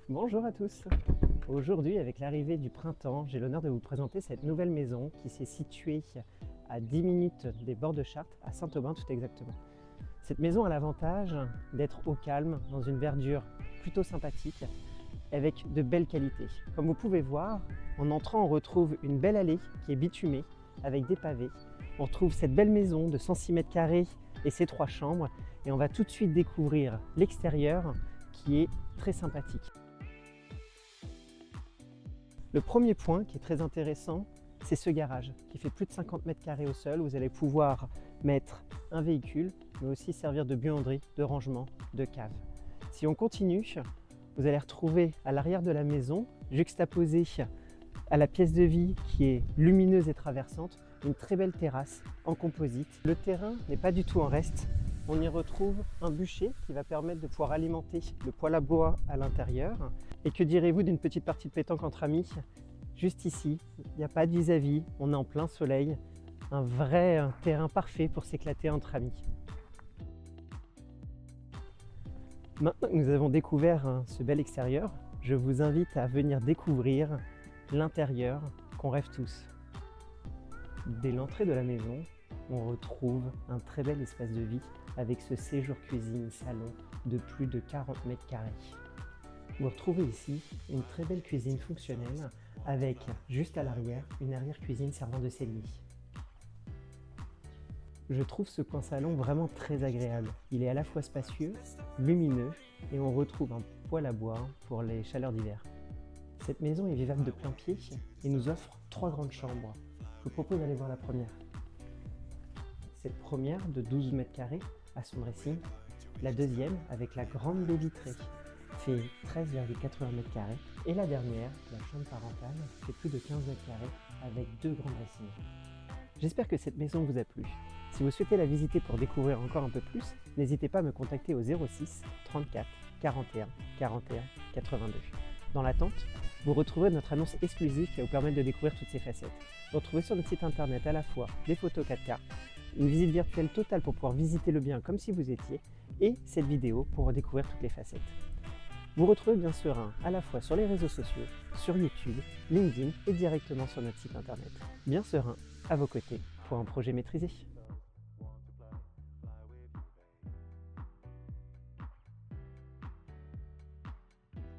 Bonjour à tous. Aujourd'hui, avec l'arrivée du printemps, j'ai l'honneur de vous présenter cette nouvelle maison qui s'est située à 10 minutes des bords de Chartres, à Saint-Aubin tout exactement. Cette maison a l'avantage d'être au calme, dans une verdure plutôt sympathique, avec de belles qualités. Comme vous pouvez voir, en entrant, on retrouve une belle allée qui est bitumée, avec des pavés. On retrouve cette belle maison de 106 mètres carrés et ses 3 chambres. Et on va tout de suite découvrir l'extérieur qui est très sympathique. Le premier point qui est très intéressant, c'est ce garage qui fait plus de 50 mètres carrés au sol. Vous allez pouvoir mettre un véhicule, mais aussi servir de buanderie, de rangement, de cave. Si on continue, vous allez retrouver à l'arrière de la maison, juxtaposée à la pièce de vie qui est lumineuse et traversante, une très belle terrasse en composite. Le terrain n'est pas du tout en reste. On y retrouve un bûcher qui va permettre de pouvoir alimenter le poêle à bois à l'intérieur. Et que direz-vous d'une petite partie de pétanque entre amis? Juste ici, il n'y a pas de vis-à-vis, on est en plein soleil. Un vrai terrain parfait pour s'éclater entre amis. Maintenant que nous avons découvert ce bel extérieur, je vous invite à venir découvrir l'intérieur qu'on rêve tous. Dès l'entrée de la maison, on retrouve un très bel espace de vie avec ce séjour cuisine-salon de plus de 40 mètres carrés. Vous retrouvez ici une très belle cuisine fonctionnelle avec, juste à l'arrière, une arrière-cuisine servant de cellier. Je trouve ce coin salon vraiment très agréable. Il est à la fois spacieux, lumineux et on retrouve un poêle à bois pour les chaleurs d'hiver. Cette maison est vivable de plein pied et nous offre 3 grandes chambres. Je vous propose d'aller voir la première. Cette première de 12 mètres carrés a son dressing. La deuxième, avec la grande baie vitrée, fait 13,80 mètres carrés. Et la dernière, la chambre parentale, fait plus de 15 mètres carrés avec 2 grands dressings. J'espère que cette maison vous a plu. Si vous souhaitez la visiter pour découvrir encore un peu plus, n'hésitez pas à me contacter au 06 34 41 41 82. Dans l'attente, vous retrouverez notre annonce exclusive qui va vous permettre de découvrir toutes ces facettes. Vous retrouvez sur notre site internet à la fois des photos 4K, une visite virtuelle totale pour pouvoir visiter le bien comme si vous étiez, et cette vidéo pour découvrir toutes les facettes. Vous retrouvez Bien Serein à la fois sur les réseaux sociaux, sur YouTube, LinkedIn et directement sur notre site internet. Bien Serein, à vos côtés pour un projet maîtrisé.